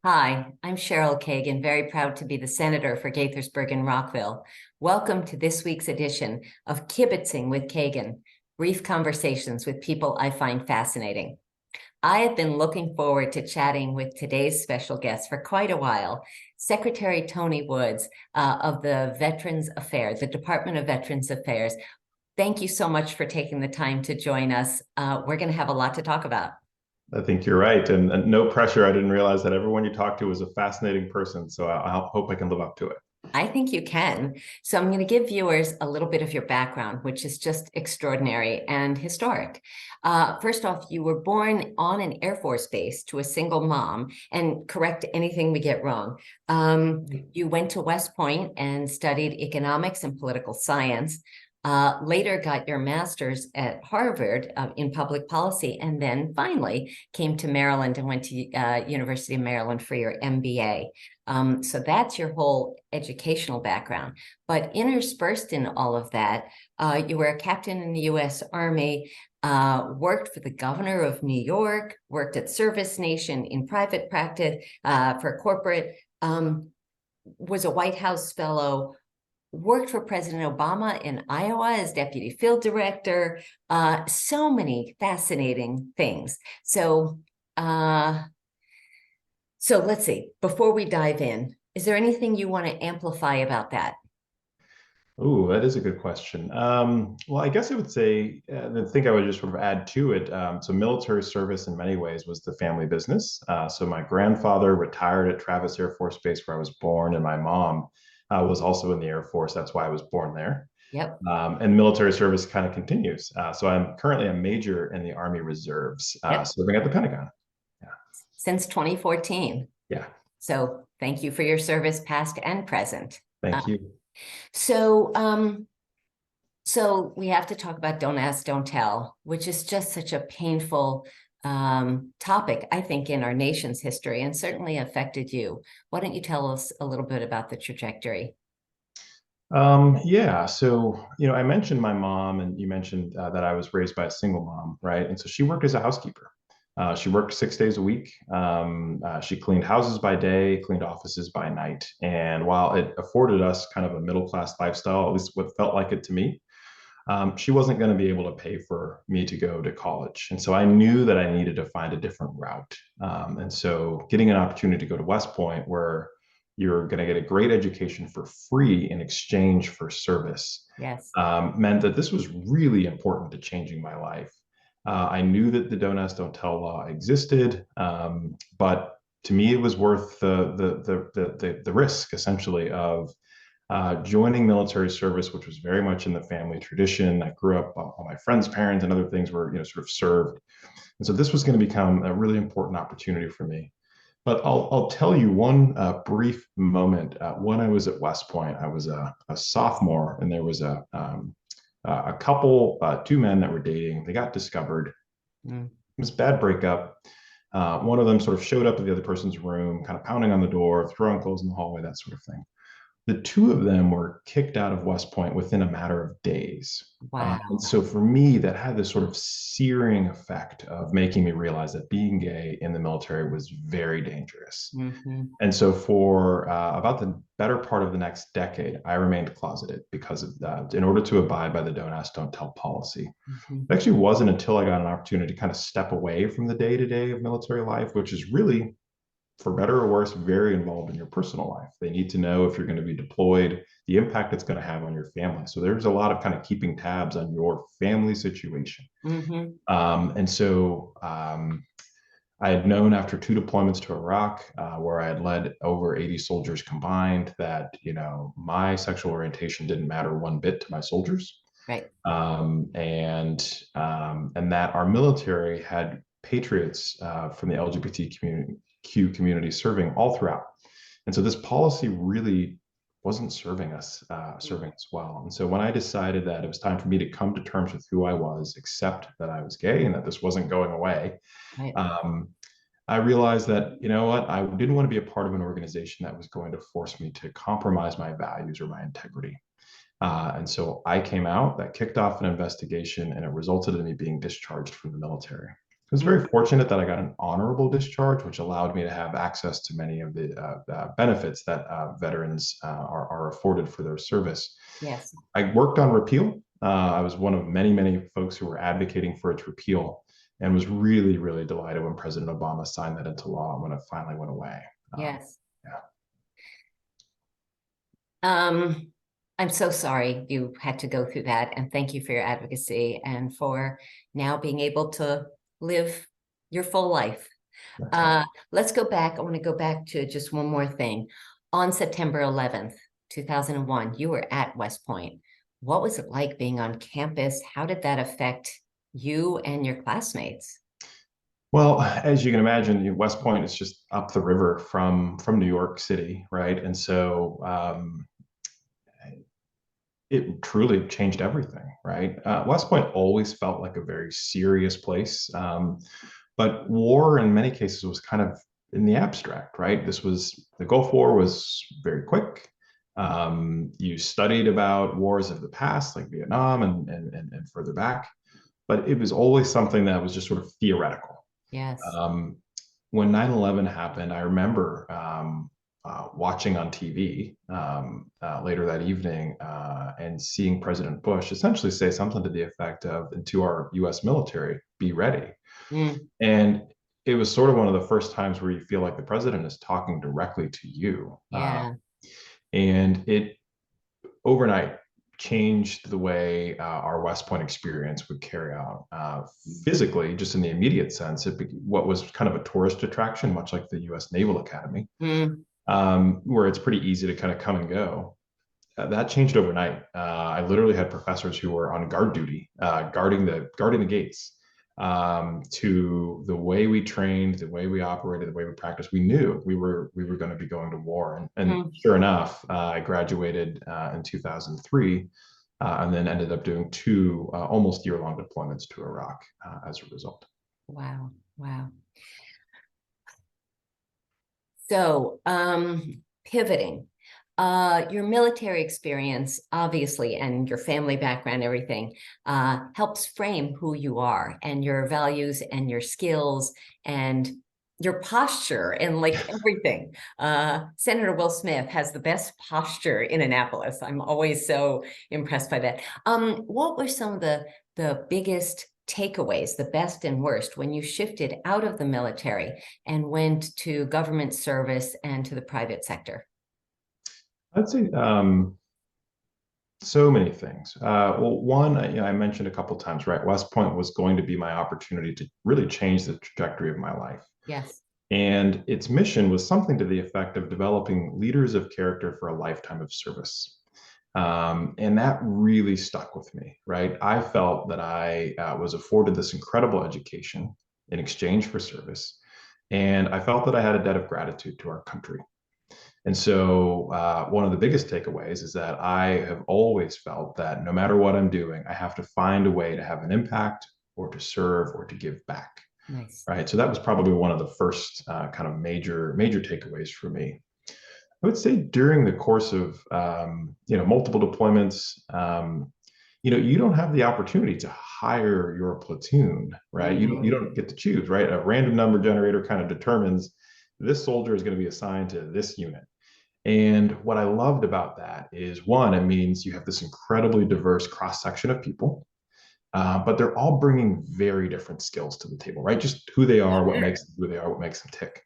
Hi, I'm Cheryl Kagan, very proud to be the senator for Gaithersburg and Rockville. Welcome to this week's edition of Kibbitzing with Kagan, brief conversations with people I find fascinating. I have been looking forward to chatting with today's special guest for quite a while, Secretary Tony Woods of the Veterans Affairs, the Department of Veterans Affairs. Thank you so much for taking the time to join us. We're going to have a lot to talk about. I think you're right. And no pressure. I didn't realize that everyone you talked to was a fascinating person. So I hope I can live up to it. I think you can. So I'm going to give viewers a little bit of your background, which is just extraordinary and historic. First off, you were born on an Air Force base to a single mom, and correct anything we get wrong. You went to West Point and studied economics and political science. Later got your master's at Harvard in public policy, and then finally came to Maryland and went to University of Maryland for your MBA. So that's your whole educational background. But interspersed in all of that, you were a captain in the U.S. Army, worked for the governor of New York, worked at Service Nation in private practice for corporate, was a White House fellow, worked for President Obama in Iowa as deputy field director, so many fascinating things. So let's see, before we dive in, is there anything you want to amplify about that? Oh, that is a good question. Well, I guess I would say the thing I would just sort of add to it. So military service in many ways was the family business. So my grandfather retired at Travis Air Force Base where I was born, and my mom was also in the Air Force. That's why I was born there. Yep. And military service kind of continues. So I'm currently a major in the Army Reserves, Yep. serving at the Pentagon. Yeah. Since 2014. Yeah. So thank you for your service, past and present. Thank you. So we have to talk about don't ask, don't tell, which is just such a painful topic, I think, in our nation's history, and certainly affected you. Why don't you tell us a little bit about the trajectory? Yeah. So, I mentioned my mom, and you mentioned that I was raised by a single mom, right? And so she worked as a housekeeper. She worked 6 days a week. She cleaned houses by day, cleaned offices by night. And while it afforded us kind of a middle class lifestyle, at least what felt like it to me, she wasn't going to be able to pay for me to go to college. And so I knew that I needed to find a different route. And so getting an opportunity to go to West Point, where you're going to get a great education for free in exchange for service, Yes. meant that this was really important to changing my life. I knew that the don't ask, don't tell law existed, but to me, it was worth the risk, essentially, of joining military service, which was very much in the family tradition. I grew up, all my friends' parents and other things were, sort of served, and so this was going to become a really important opportunity for me. But I'll tell you one brief moment. When I was at West Point, I was a sophomore, and there was a couple, two men that were dating. They got discovered. Mm. It was a bad breakup. One of them sort of showed up at the other person's room, kind of pounding on the door, throwing clothes in the hallway, that sort of thing. The two of them were kicked out of West Point within a matter of days. And Wow. so for me, that had this sort of searing effect of making me realize that being gay in the military was very dangerous. Mm-hmm. And so for about the better part of the next decade, I remained closeted because of that, in order to abide by the don't ask, don't tell policy. Mm-hmm. It actually wasn't until I got an opportunity to kind of step away from the day to day of military life, which is really, for better or worse, very involved in your personal life. They need to know if you're going to be deployed, the impact it's going to have on your family. So there's a lot of kind of keeping tabs on your family situation. Mm-hmm. And so I had known after two deployments to Iraq, where I had led over 80 soldiers combined, that my sexual orientation didn't matter one bit to my soldiers, Right. and that our military had patriots from the LGBTQ community serving all throughout. And so this policy really wasn't serving us well. And so when I decided that it was time for me to come to terms with who I was, accept that I was gay and that this wasn't going away, Right. um, I realized that, I didn't want to be a part of an organization that was going to force me to compromise my values or my integrity. And so I came out, that kicked off an investigation, and it resulted in me being discharged from the military. was very Mm, fortunate that I got an honorable discharge, which allowed me to have access to many of the benefits that veterans are afforded for their service. yes. I worked on repeal. I was one of many, many folks who were advocating for its repeal and was really, really delighted when President Obama signed that into law when it finally went away. Yes. Yeah. Um, I'm so sorry you had to go through that, and thank you for your advocacy and for now being able to live your full life. Excellent. Let's go back. I want to go back to just one more thing. On September 11th, 2001, you were at West Point. What was it like being on campus? How did that affect you and your classmates? Well, as you can imagine, West Point is just up the river from New York City, right? And so it truly changed everything, right? West Point always felt like a very serious place, but war in many cases was kind of in the abstract, right? This was the Gulf War was very quick. You studied about wars of the past, like Vietnam and further back, but it was always something that was just sort of theoretical. Yes. Um, when 9/11 happened, I remember watching on TV later that evening and seeing President Bush essentially say something to the effect of, and to our US military, be ready. Mm, And it was sort of one of the first times where you feel like the president is talking directly to you. yeah. And it overnight changed the way our West Point experience would carry out. Physically, just in the immediate sense, what was kind of a tourist attraction, much like the US Naval Academy, Mm, where it's pretty easy to kind of come and go. That changed overnight. I literally had professors who were on guard duty, guarding the gates. To the way we trained, the way we operated, the way we practiced, we knew we were going to be going to war. And mm. sure enough, I graduated in 2003, and then ended up doing two almost year-long deployments to Iraq as a result. Wow. Wow. So, pivoting, your military experience, obviously, and your family background, everything, helps frame who you are and your values and your skills and your posture and like everything. Senator Will Smith has the best posture in Annapolis. I'm always so impressed by that. What were some of the biggest takeaways, the best and worst, when you shifted out of the military and went to government service and to the private sector? I'd say so many things. Well, one, I mentioned a couple times, right? West Point was going to be my opportunity to really change the trajectory of my life. Yes. And its mission was something to the effect of developing leaders of character for a lifetime of service. And that really stuck with me, right? I felt that I was afforded this incredible education in exchange for service. And I felt that I had a debt of gratitude to our country. And so, one of the biggest takeaways is that I have always felt that no matter what I'm doing, I have to find a way to have an impact or to serve or to give back. Nice. Right. So that was probably one of the first kind of major takeaways for me. I would say during the course of multiple deployments, you don't have the opportunity to hire your platoon, right? You Mhm. don't get to choose, right? A random number generator kind of determines this soldier is going to be assigned to this unit. And what I loved about that is one, it means you have this incredibly diverse cross section of people, but they're all bringing very different skills to the table, right? Just who they are, what makes Sure. them who they are, what makes them tick.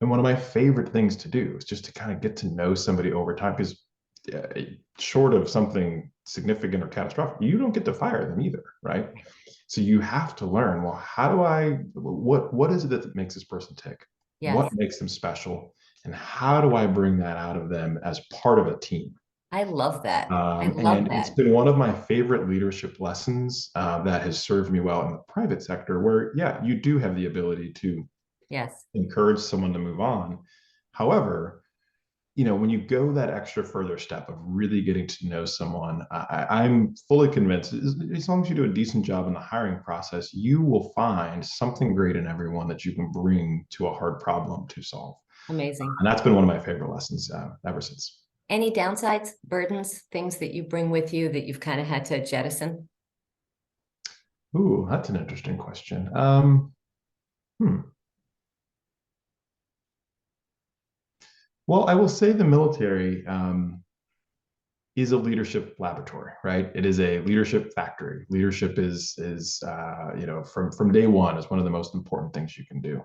And one of my favorite things to do is just to kind of get to know somebody over time, because short of something significant or catastrophic, you don't get to fire them either, right? So you have to learn, well, what is it that makes this person tick? What Yes. makes them special? And how do I bring that out of them as part of a team? I love that. I love And it's that. been one of my favorite leadership lessons that has served me well in the private sector, where, yeah, you do have the ability to Yes. encourage someone to move on. However, when you go that extra further step of really getting to know someone, I'm fully convinced as long as you do a decent job in the hiring process, you will find something great in everyone that you can bring to a hard problem to solve. Amazing. And that's been one of my favorite lessons ever since. Any downsides, burdens, things that you bring with you that you've kind of had to jettison? Ooh, that's an interesting question. Hmm. Well, I will say the military is a leadership laboratory, right? It is a leadership factory. Leadership is from day one is one of the most important things you can do.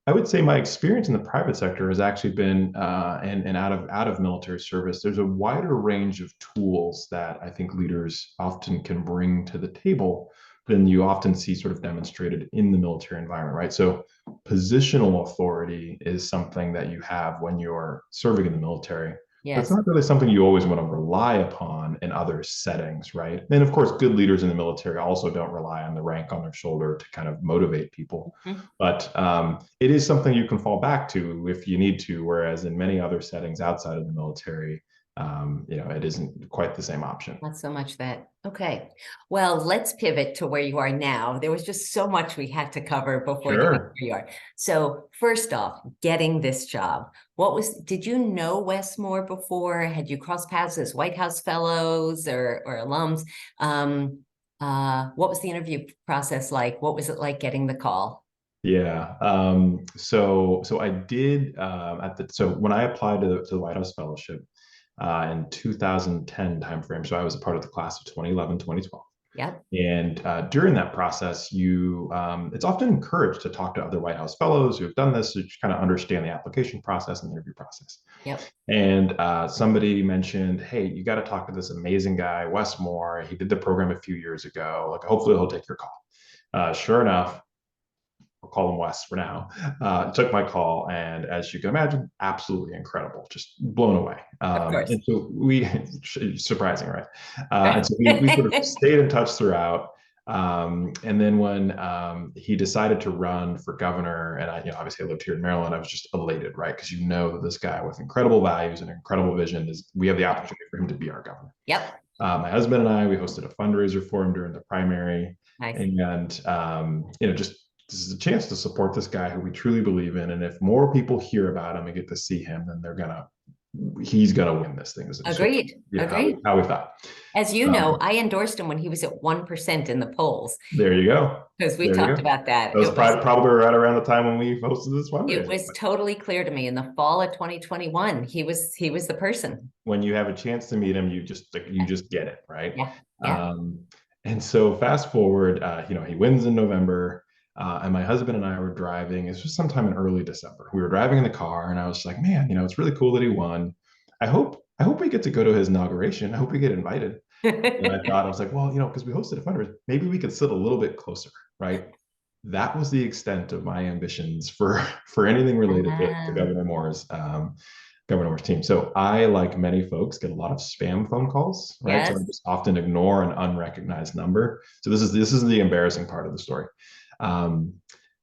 I would say my experience in the private sector has actually been, and out of military service. There's a wider range of tools that I think leaders often can bring to the table than you often see sort of demonstrated in the military environment, right? So, positional authority is something that you have when you're serving in the military. That's Yes. not really something you always want to rely upon in other settings, right? And of course, good leaders in the military also don't rely on the rank on their shoulder to kind of motivate people. Mhm. But it is something you can fall back to if you need to, whereas in many other settings outside of the military, it isn't quite the same option. Not so much that. Okay. Well, let's pivot to where you are now. There was just so much we had to cover before getting Sure. where you are. So, first off, getting this job. Did you know Westmore before? Had you crossed paths as White House fellows or alums? What was the interview process like? What was it like getting the call? Yeah. So I did so when I applied to the White House Fellowship in 2010 timeframe. So I was a part of the class of 2011, 2012. Yep. And during that process, it's often encouraged to talk to other White House fellows who have done this to kind of understand the application process and the interview process. Yep. And somebody mentioned, hey, you got to talk to this amazing guy, Wes Moore. He did the program a few years ago. Like, hopefully he'll take your call. Sure enough, I'll call him Wes for now, took my call. And as you can imagine, absolutely incredible, just blown away. Of course. And so surprising, right? And so we sort of stayed in touch throughout. And then when he decided to run for governor, and obviously I lived here in Maryland, I was just elated, right? Because that this guy with incredible values and incredible vision we have the opportunity for him to be our governor. Yep. My husband and I, we hosted a fundraiser for him during the primary, Nice. and just this is a chance to support this guy who we truly believe in. And if more people hear about him and get to see him, then he's gonna win this thing. Agreed. Agreed. How we thought. As you know, I endorsed him when he was at 1% in the polls There you go. because we There you talked go. about that. That was probably right around the time when we hosted this fundraiser. It was totally clear to me in the fall of 2021. He was the person. When you have a chance to meet him, you just get it, right? Yeah. Yeah. And so fast forward, he wins in November. And my husband and I were driving. It was just sometime in early December. We were driving in the car, and I was like, "Man, it's really cool that he won. I hope we get to go to his inauguration. I hope we get invited." And I was like, "Well, because we hosted a fundraiser, maybe we could sit a little bit closer, right?" That was the extent of my ambitions for anything related to Governor Moore's team. So I, like many folks, get a lot of spam phone calls, right? Yes. So I just often ignore an unrecognized number. So this is the embarrassing part of the story.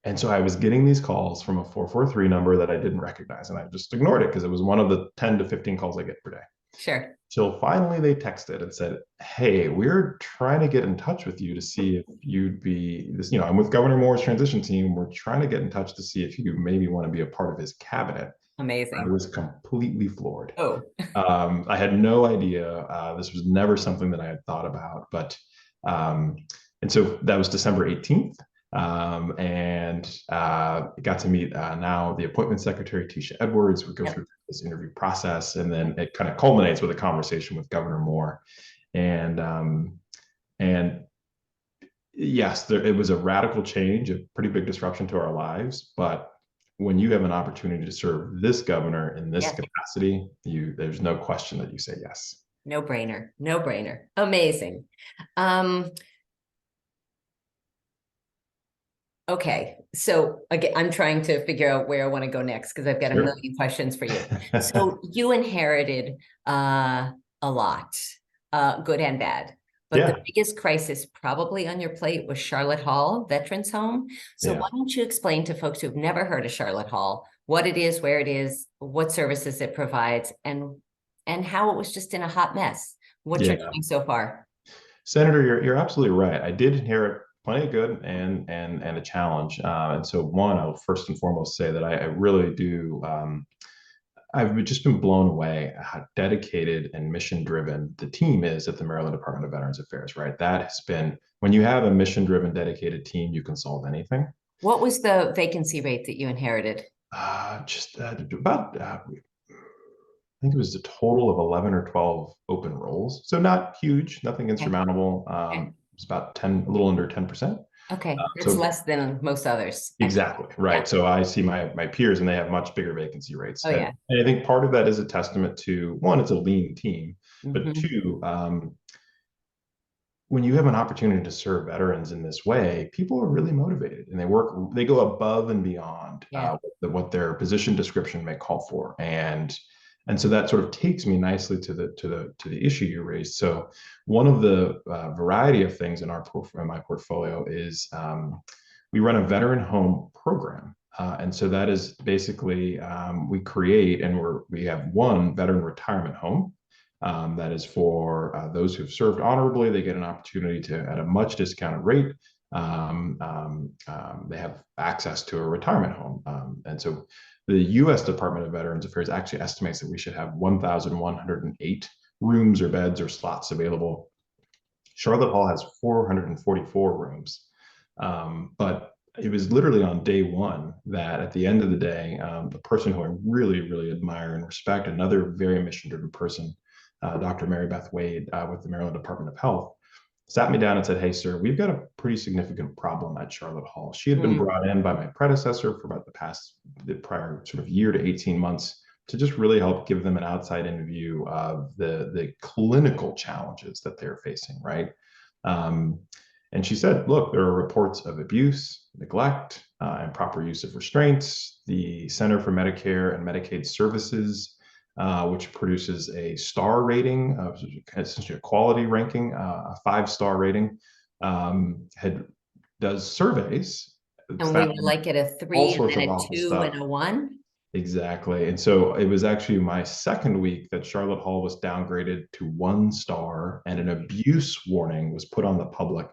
And so I was getting these calls from a 443 number that I didn't recognize, and I just ignored it because it was one of the 10 to 15 calls I get per day. Sure. Till finally they texted and said, "Hey, we're trying to get in touch with you to see if you'd be this. I'm with Governor Moore's transition team. We're trying to get in touch to see if you maybe want to be a part of his cabinet." I Amazing. was completely floored. Oh. I had no idea. This was never something that I had thought about, but and so that was December 18th. And got to meet now the appointment secretary, Tisha Edwards. We go through this interview process, and then it kind of culminates with a conversation with Governor Moore. And yes, it was a radical change, a pretty big disruption to our lives. But when you have an opportunity to serve this governor in this capacity, there's no question that you say yes. No brainer. No brainer. Amazing. Okay, so again, I'm trying to figure out where I want to go next because I've got a million questions for you. So you inherited a lot, good and bad. But the biggest crisis probably on your plate was Charlotte Hall Veterans Home. So why don't you explain to folks who've never heard of Charlotte Hall, what it is, where it is, what services it provides, and how it was just in a hot mess. What you're doing so far. Senator, you're absolutely right. I did inherit plenty of good and a challenge. And so one, I'll first and foremost say that I really do. I've just been blown away at how dedicated and mission driven the team is at the Maryland Department of Veterans Affairs, right? That has been, when you have a mission driven, dedicated team, you can solve anything. What was the vacancy rate that you inherited? Just about, I think it was a total of 11 or 12 open roles. So not huge, nothing Okay. insurmountable. Okay. It's about 10, a little under 10%. Okay. That's So less than most others. exactly, Yeah. right. So I see my peers and they have much bigger vacancy rates. Oh, And, yeah. and I think part of that is a testament to, one, it's a lean team, but Hmm. two, when you have an opportunity to serve veterans in this way, people are really motivated and they go above and beyond Yeah. what their position description may call for. And so that sort of takes me nicely to the issue you raised. So one of the variety of things in my portfolio is we run a veteran home program. And so that is basically we create and we have one veteran retirement home that is for those who've served honorably. They get an opportunity to, at a much discounted rate, they have access to a retirement home. And so the U.S. Department of Veterans Affairs actually estimates that we should have 1,108 rooms or beds or slots available. Charlotte Hall has 444 rooms. But it was literally on day one that at the end of the day, the person who I really, really admire and respect, another very mission-driven person, Dr. Mary Beth Wade with the Maryland Department of Health, sat me down and said, "Hey, sir, we've got a pretty significant problem at Charlotte Hall." She had been brought in by my predecessor for about the prior sort of year to 18 months to just really help give them an outside-in view of the clinical challenges that they're facing, right? Um, and she said, "Look, there are reports of abuse, neglect, improper use of restraints. The Center for Medicare and Medicaid Services, which produces a star rating, essentially a quality ranking, a 5-star rating, does surveys, And we found were like at a all 3 and sorts then of a awful 2 and stuff." a 1. Exactly. And so it was actually my second week that Charlotte Hall was downgraded to 1 star, and an abuse warning was put on the public,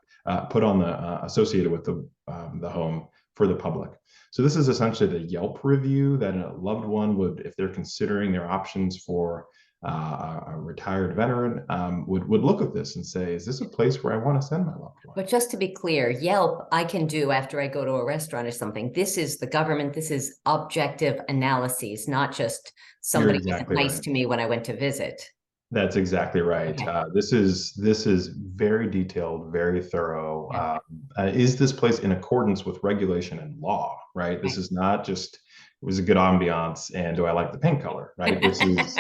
put on the associated with the home for the public. So this is essentially the Yelp review that a loved one would, if they're considering their options for a retired veteran, would look at this and say, "Is this a place where I want to send my loved one?" But just to be clear, Yelp, I can do after I go to a restaurant or something. This is the government. This is objective analyses, not just You're somebody wasn't exactly nice right. to me when I went to visit. That's exactly right. Okay. This is very detailed, very thorough. Yeah. Is this place in accordance with regulation and law? Right. This Right. is not just, it was a good ambiance and do I like the paint color? Right. This is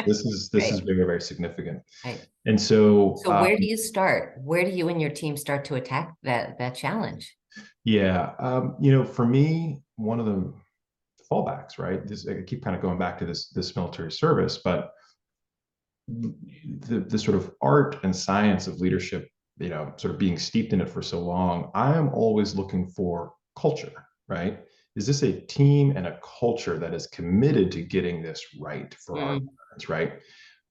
Right. very, very significant. Right. And so So where do you start? Where do you and your team start to attack that challenge? yeah, for me, one of the fallbacks, right? This, I keep kind of going back to this military service, but the sort of art and science of leadership, sort of being steeped in it for so long, I am always looking for culture, right? Is this a team and a culture that is committed to getting this right for our Mm. veterans, right?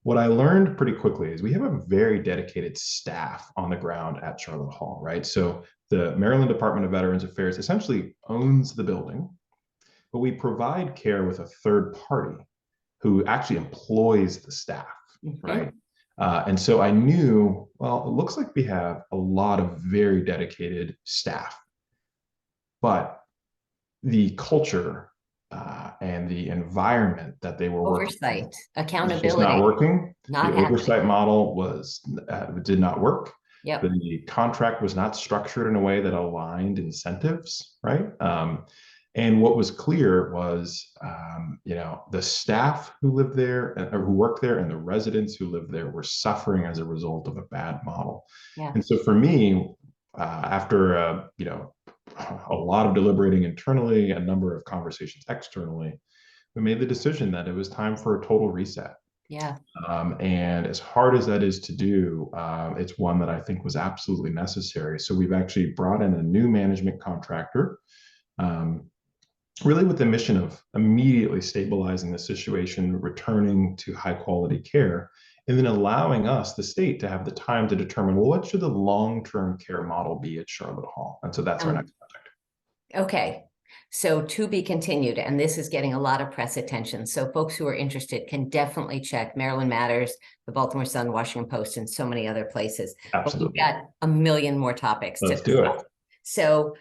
What I learned pretty quickly is we have a very dedicated staff on the ground at Charlotte Hall, right? So the Maryland Department of Veterans Affairs essentially owns the building, but we provide care with a third party who actually employs the staff, Mhm. right? And so I knew, well, it looks like we have a lot of very dedicated staff, but the culture and the environment that they were working in Oversight, was just not accountability, working. The not happening. oversight model did not work. Yep. The contract was not structured in a way that aligned incentives, right? And what was clear was, the staff who lived there or who worked there and the residents who lived there were suffering as a result of a bad model. Yeah. And so for me, after a lot of deliberating internally, a number of conversations externally, we made the decision that it was time for a total reset. Yeah. And as hard as that is to do, it's one that I think was absolutely necessary. So we've actually brought in a new management contractor, really with the mission of immediately stabilizing the situation, returning to high quality care, and then allowing us, the state, to have the time to determine, well, what should the long-term care model be at Charlotte Hall? And so that's our next project. Okay. So to be continued, and this is getting a lot of press attention. So folks who are interested can definitely check Maryland Matters, the Baltimore Sun, Washington Post, and so many other places. But we've Absolutely. got a million more topics to Let's do discuss. it. So,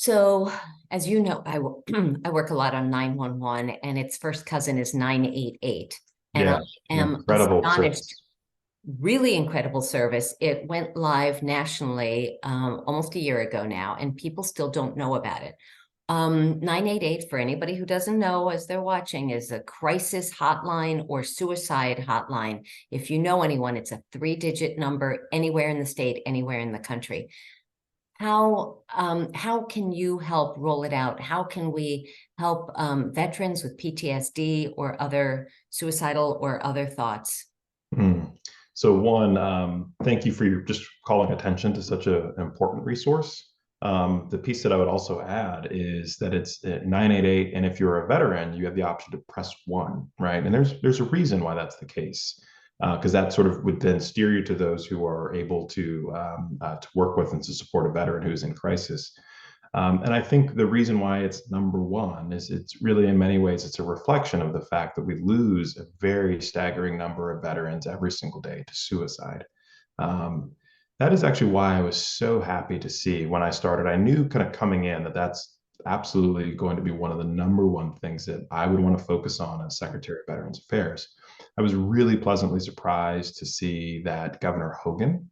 So, as you know, I work a lot on 911, and its first cousin is 988. And I Yeah, an am incredible astonished, service. really incredible service. It went live nationally almost a year ago now, and people still don't know about it. 988, for anybody who doesn't know as they're watching, is a crisis hotline or suicide hotline. If you know anyone, it's a 3-digit number anywhere in the state, anywhere in the country. How can you help roll it out? How can we help veterans with PTSD or other suicidal or other thoughts? Mm. So one, thank you for your just calling attention to such an important resource. The piece that I would also add is that it's at 988, and if you're a veteran, you have the option to press one, right? And there's a reason why that's the case, because that sort of would then steer you to those who are able to work with and to support a veteran who's in crisis. And I think the reason why it's number one is it's really, in many ways, it's a reflection of the fact that we lose a very staggering number of veterans every single day to suicide. Um, that is actually why I was so happy to see when I started. I knew kind of coming in that that's absolutely going to be one of the number one things that I would want to focus on as Secretary of Veterans Affairs. I was really pleasantly surprised to see that Governor Hogan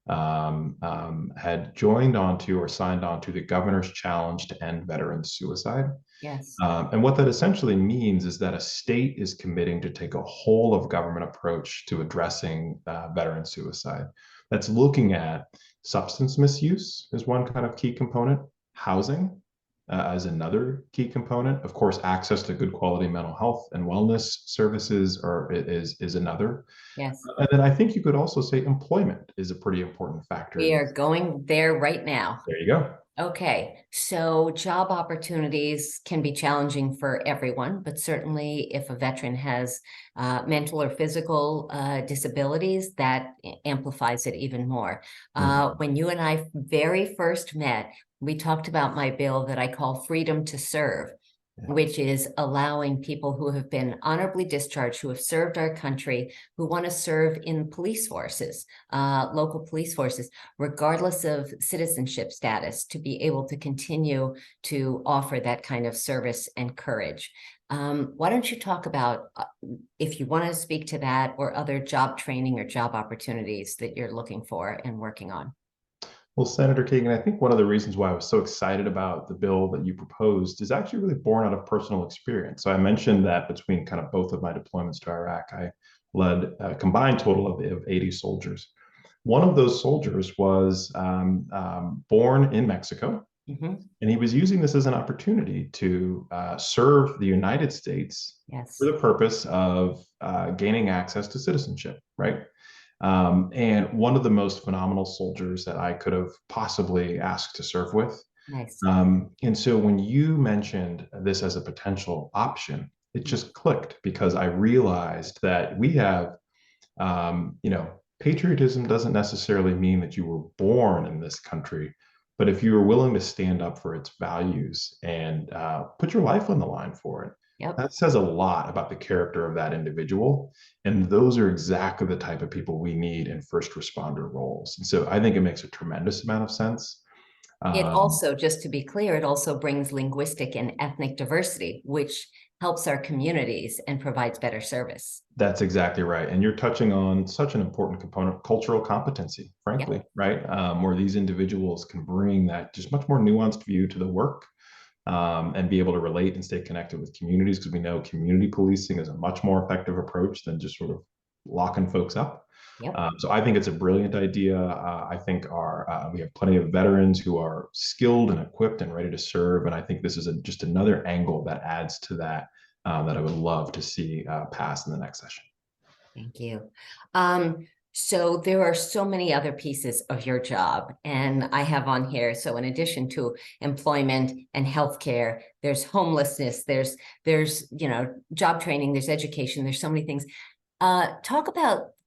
had joined onto or signed on to the governor's challenge to end veteran suicide. Yes. And what that essentially means is that a state is committing to take a whole of government approach to addressing veteran suicide. That's looking at substance misuse as one kind of key component, housing as another key component. Of course, access to good quality mental health and wellness services is another. Yes. And then I think you could also say employment is a pretty important factor We in are this. going there right now. There you go. Okay, so job opportunities can be challenging for everyone, but certainly if a veteran has mental or physical disabilities, that amplifies it even more. Mhm. When you and I very first met, we talked about my bill that I call Freedom to Serve, Yeah. which is allowing people who have been honorably discharged, who have served our country, who want to serve in police forces, local police forces, regardless of citizenship status, to be able to continue to offer that kind of service and courage. Why don't you talk about, if you want to speak to that, or other job training or job opportunities that you're looking for and working on? Well, Senator Kagan, I think one of the reasons why I was so excited about the bill that you proposed is actually really born out of personal experience. So I mentioned that between kind of both of my deployments to Iraq, I led a combined total of 80 soldiers. One of those soldiers was born in Mexico, Mhm. and he was using this as an opportunity to serve the United States for Yes. the purpose of gaining access to citizenship, right? And one of the most phenomenal soldiers that I could have possibly asked to serve with. Nice. And so when you mentioned this as a potential option, it just clicked because I realized that we have, patriotism doesn't necessarily mean that you were born in this country, but if you are willing to stand up for its values and put your life on the line for it, Yep. that says a lot about the character of that individual. And those are exactly the type of people we need in first responder roles. And so I think it makes a tremendous amount of sense. It Um, also, just to be clear, it also brings linguistic and ethnic diversity, which helps our communities and provides better service. that's exactly right. And you're touching on such an important component, cultural competency, frankly, Yep. right? Where these individuals can bring that just much more nuanced view to the work, and be able to relate and stay connected with communities, because we know community policing is a much more effective approach than just sort of locking folks up. Yep. So I think it's a brilliant idea. I think we have plenty of veterans who are skilled and equipped and ready to serve, and I think this is just another angle that adds to that, that I would love to see pass in the next session. Thank you. So there are so many other pieces of your job, and I have on here. So in addition to employment and healthcare, there's homelessness, there's job training, there's education, there's so many things.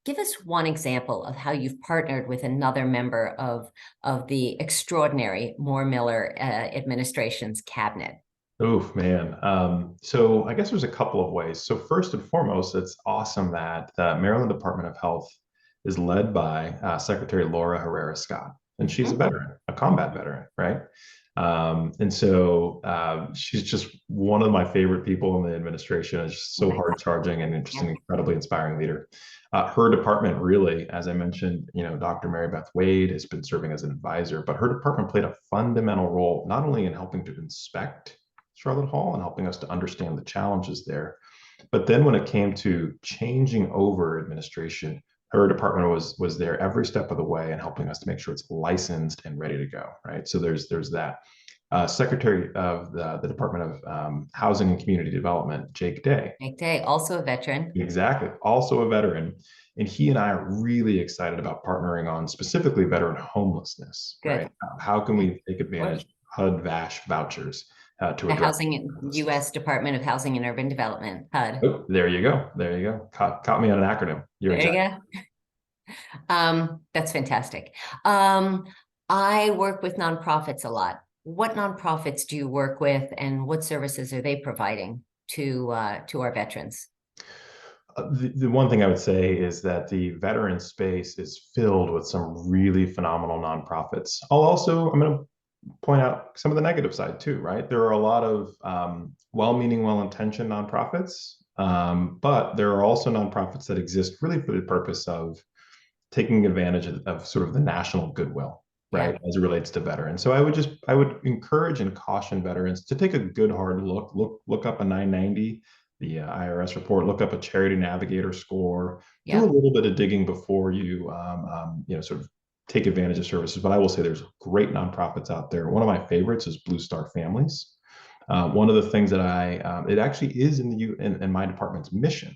Give us one example of how you've partnered with another member of the extraordinary Moore Miller administration's cabinet. Oh man. So I guess there's a couple of ways. So first and foremost, it's awesome that the Maryland Department of Health is led by Secretary Laura Herrera Scott. and she's a Mhm. veteran, a combat veteran, right? And so she's just one of my favorite people in the administration. Is just so Nice. hard charging and just an Yep. incredibly inspiring leader. Her department really, as I mentioned, Dr. Mary Beth Wade has been serving as an advisor, but her department played a fundamental role, not only in helping to inspect Charlotte Hall and helping us to understand the challenges there, but then when it came to changing over administration, her department was there every step of the way and helping us to make sure it's licensed and ready to go. Right. So there's that. Secretary of the Department of Housing and Community Development, Jake Day. Nick Day, also a veteran. Exactly. Also a veteran. And he and I are really excited about partnering on specifically veteran homelessness, Good. right? How can we take Of advantage course. of HUD VASH vouchers to The address U.S. homelessness? Department of Housing and Urban Development, HUD. Oh, there you go. There you go. Caught me on an acronym. You're There you exactly. go. That's fantastic. I work with nonprofits a lot. What nonprofits do you work with, and what services are they providing to our veterans? The one thing I would say is that the veteran space is filled with some really phenomenal nonprofits. I'm going to point out some of the negative side too, right? There are a lot of well-meaning, well-intentioned nonprofits, but there are also nonprofits that exist really for the purpose of taking advantage of sort of the national goodwill, Yeah. right, as it relates to veterans. So I would encourage and caution veterans to take a good hard look up a 990, the IRS report, look up a Charity Navigator score, do a Yeah. little bit of digging before you sort of take advantage of services. But I will say there's great nonprofits out there. One of my favorites is Blue Star Families. One of the things that it actually is in my department's mission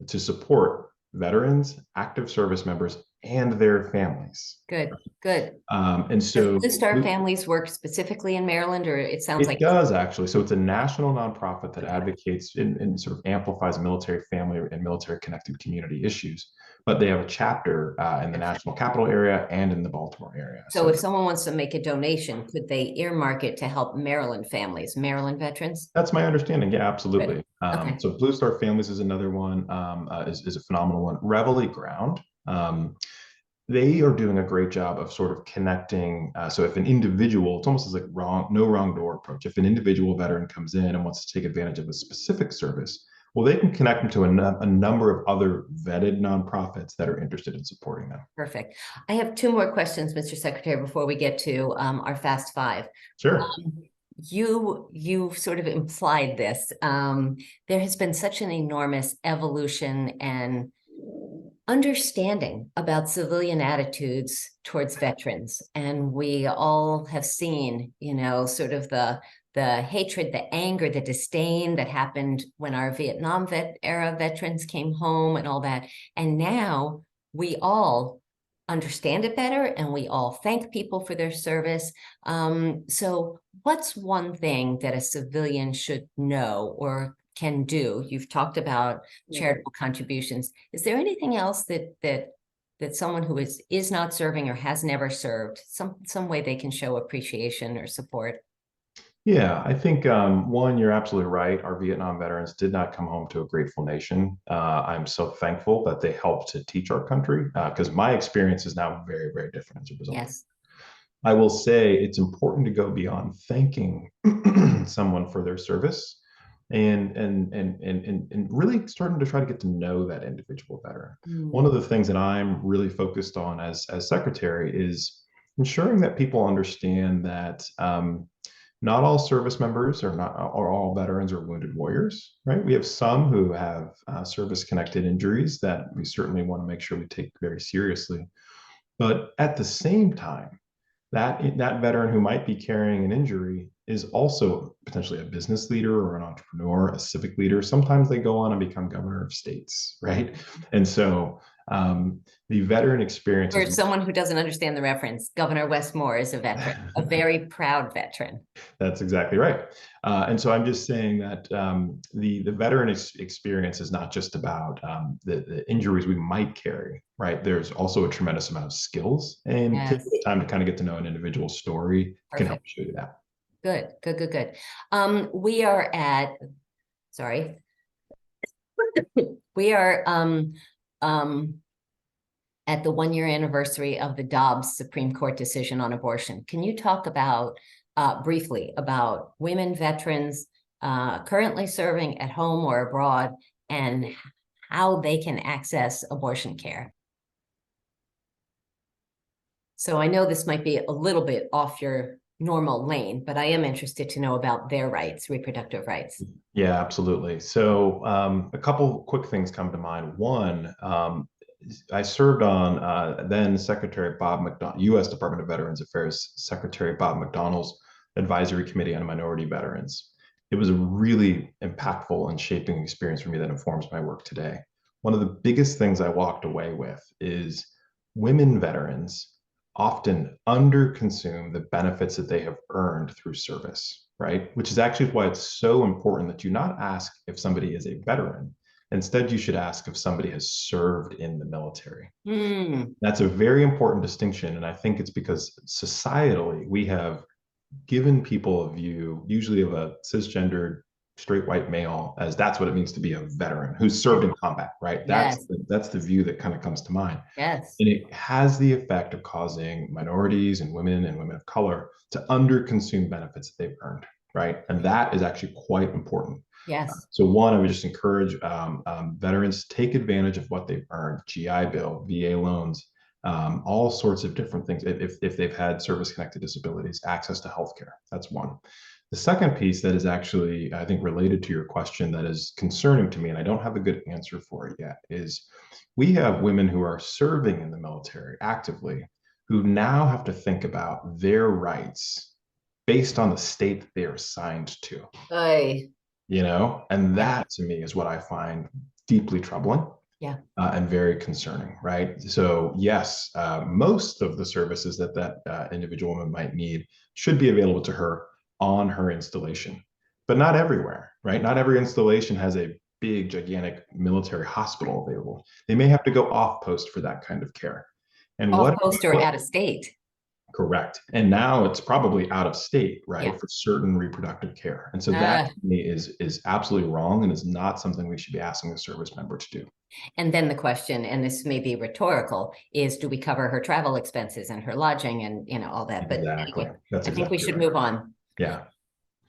to support veterans, active service members, and their families. Good. Good. And Does so Blue Star Families work specifically in Maryland, or it sounds it like does actually. So it's a national nonprofit that okay. advocates and sort of amplifies military family and military connected community issues. But they have a chapter in the national capital area and in the Baltimore area. So if someone wants to make a donation, could they earmark it to help Maryland families, Maryland veterans? That's my understanding. Yeah, absolutely. Okay. So Blue Star Families is another one, is a phenomenal one. Reveille Ground. They are doing a great job of sort of connecting. So if an individual, it's almost as like no wrong door approach. If an individual veteran comes in and wants to take advantage of a specific service, well, they can connect them to a number of other vetted nonprofits that are interested in supporting them. Perfect. I have two more questions, Mr. Secretary, before we get to our Fast Five. Sure. You sort of implied this. There has been such an enormous evolution and understanding about civilian attitudes towards veterans, and we all have seen, sort of the hatred, the anger, the disdain that happened when our Vietnam era veterans came home and all that. And now we all understand it better, and we all thank people for their service. So what's one thing that a civilian should know or can do? You've talked about charitable contributions. Is there anything else that someone who is not serving or has never served, some way they can show appreciation or support? Yeah, I think one, you're absolutely right. Our Vietnam veterans did not come home to a grateful nation. I'm so thankful that they helped to teach our country because my experience is now very, very different as a result. Yes. I will say it's important to go beyond thanking someone for their service and really starting to try to get to know that individual better. One of the things that I'm really focused on as secretary is ensuring that people understand that not all service members or all veterans are wounded warriors, right? We have some who have service connected injuries that we certainly want to make sure we take very seriously. But at the same time, that veteran who might be carrying an injury is also potentially a business leader or an entrepreneur, a civic leader. Sometimes they go on and become governor of states, right? And so the veteran experience For someone who doesn't understand the reference, Governor Westmore is a veteran, a very proud veteran. That's exactly right. And so I'm just saying that the veteran experience is not just about the injuries we might carry, right? There's also a tremendous amount of skills, and Yes. taking the time to kind of get to know an individual story can help show you that. Good. We are at, sorry. We are at the 1-year anniversary of the Dobbs Supreme Court decision on abortion. Can you talk about briefly about women veterans currently serving at home or abroad and how they can access abortion care? So I know this might be a little bit off your normal lane, but I am interested to know about their rights, reproductive rights. Yeah, absolutely. So a couple quick things come to mind. One, I served on then Secretary Bob McDonald, U.S. Department of Veterans Affairs Secretary Bob McDonald's Advisory Committee on Minority Veterans. It was a really impactful and shaping experience for me that informs my work today. One of the biggest things I walked away with is women veterans often underconsume the benefits that they have earned through service, right? Which is actually why it's so important that you not ask if somebody is a veteran. Instead, you should ask if somebody has served in the military. That's a very important distinction. And I think it's because societally, we have given people a view, usually of a cisgendered straight white male, as that's what it means to be a veteran who's served in combat, right? Yes. That's the view that kind of comes to mind. Yes. And it has the effect of causing minorities and women of color to underconsume benefits that they've earned, right? And that is actually quite important. Yes. So one, I would just encourage veterans to take advantage of what they've earned: GI Bill, VA loans, all sorts of different things. If they've had service-connected disabilities, access to healthcare. That's one. The second piece that is actually, I think, related to your question that is concerning to me, and I don't have a good answer for it yet, is we have women who are serving in the military actively who now have to think about their rights based on the state that they are assigned to. And that to me is what I find deeply troubling. Yeah. And very concerning, right? So yes, most of the services that individual woman might need should be available to her on her installation, but not everywhere, right? Not every installation has a big, gigantic military hospital available. They may have to go off post for that kind of care. And off post or out of state. Correct. And now it's probably out of state, right, Yeah. for certain reproductive care. And so that to me is absolutely wrong and is not something we should be asking a service member to do. And then the question, and this may be rhetorical, is do we cover her travel expenses and her lodging and all that? But exactly. Anyway, That's I think we should right. move on. Yeah.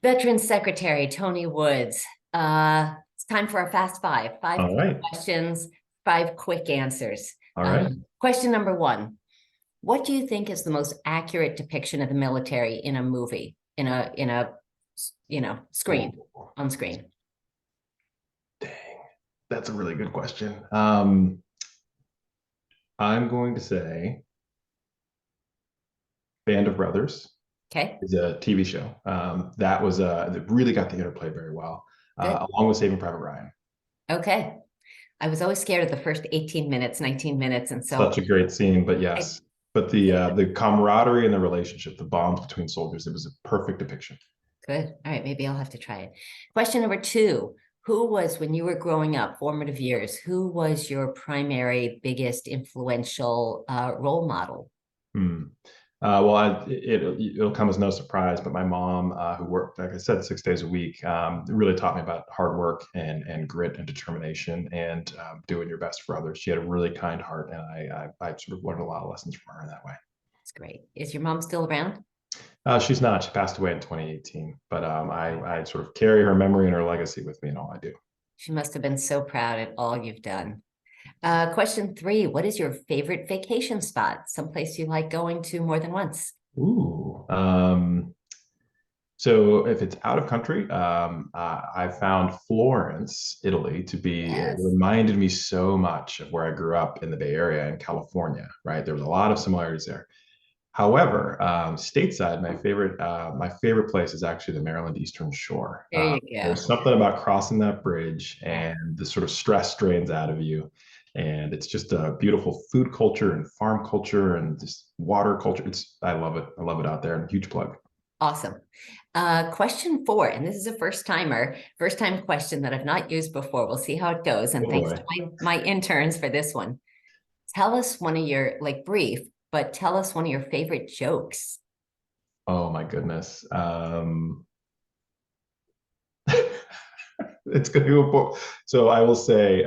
Veterans Secretary Tony Woods. It's time for our fast five. All right. Questions, 5 quick answers. All right. Question number 1. What do you think is the most accurate depiction of the military in a movie, in a screen, on screen? Dang, that's a really good question. I'm going to say Band of Brothers. Okay. Is a TV show. That was that really got the interplay very well, along with Saving Private Ryan. Okay. I was always scared of the first 18 minutes, 19 minutes. And so such a great scene, but yes. But the camaraderie and the relationship, the bonds between soldiers, it was a perfect depiction. Good. All right, maybe I'll have to try it. Question number 2. Who was, when you were growing up, formative years, who was your primary, biggest, influential role model? Well, it'll come as no surprise, but my mom, who worked, like I said, 6 days a week, really taught me about hard work and grit and determination and doing your best for others. She had a really kind heart, and I sort of learned a lot of lessons from her in that way. That's great. Is your mom still around? She's not. She passed away in 2018, but I sort of carry her memory and her legacy with me in all I do. She must have been so proud at all you've done. Question 3, what is your favorite vacation spot? Someplace you like going to more than once? Ooh. So if it's out of country, I found Florence, Italy, to be, it reminded me so much of where I grew up in the Bay Area in California, right? There was a lot of similarities there. However, stateside, my favorite place is actually the Maryland Eastern Shore. There you go. There's something about crossing that bridge and the sort of stress drains out of you. And it's just a beautiful food culture and farm culture and just water culture. I love it. I love it out there. And huge plug. Awesome. Question 4, and this is a first time question that I've not used before. We'll see how it goes. And thanks to my interns for this one. Tell us one of your, brief, but tell us one of your favorite jokes. Oh my goodness. It's going to. So I will say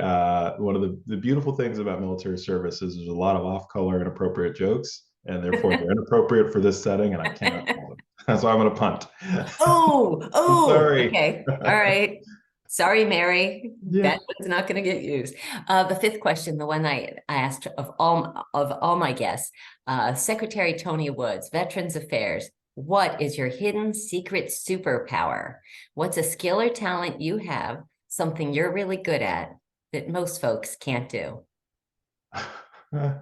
one of the beautiful things about military service is there's a lot of off-color, inappropriate jokes, and therefore they're inappropriate for this setting, and I cannot tell them. That's why I'm going to punt. I'm sorry. Okay. All right. Sorry, Mary. Yeah. That was not going to get used. The fifth question, the one I asked of all my guests, Secretary Tony Woods, Veterans Affairs. What is your hidden secret superpower? What's a skill or talent you have, something you're really good at that most folks can't do? Oof.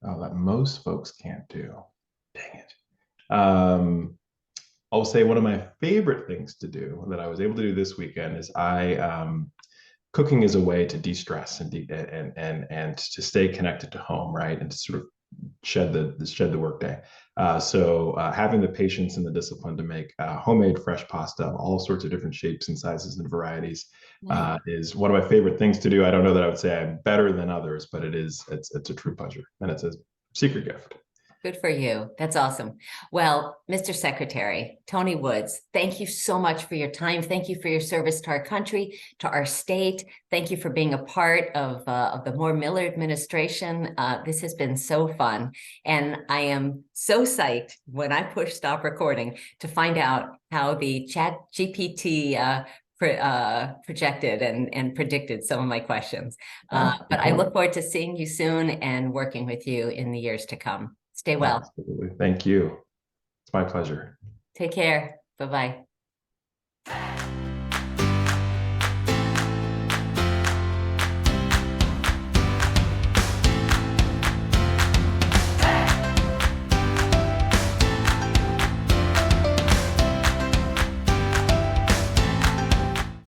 Oh, that most folks can't do. Dang it. I'll say one of my favorite things to do that I was able to do this weekend is cooking is a way to de-stress and to stay connected to home, right? And to sort of shed the workday. So having the patience and the discipline to make homemade fresh pasta of all sorts of different shapes and sizes and varieties Nice. is one of my favorite things to do. I don't know that I would say I'm better than others, but it's a true pleasure, and it's a secret gift. Good for you. That's awesome. Well, Mr. Secretary, Tony Woods, thank you so much for your time. Thank you for your service to our country, to our state. Thank you for being a part of the Moore Miller administration. This has been so fun. And I am so psyched when I push stop recording to find out how the Chat GPT projected and predicted some of my questions. But I look forward to seeing you soon and working with you in the years to come. Stay well. Absolutely. Thank you. It's my pleasure. Take care. Bye-bye.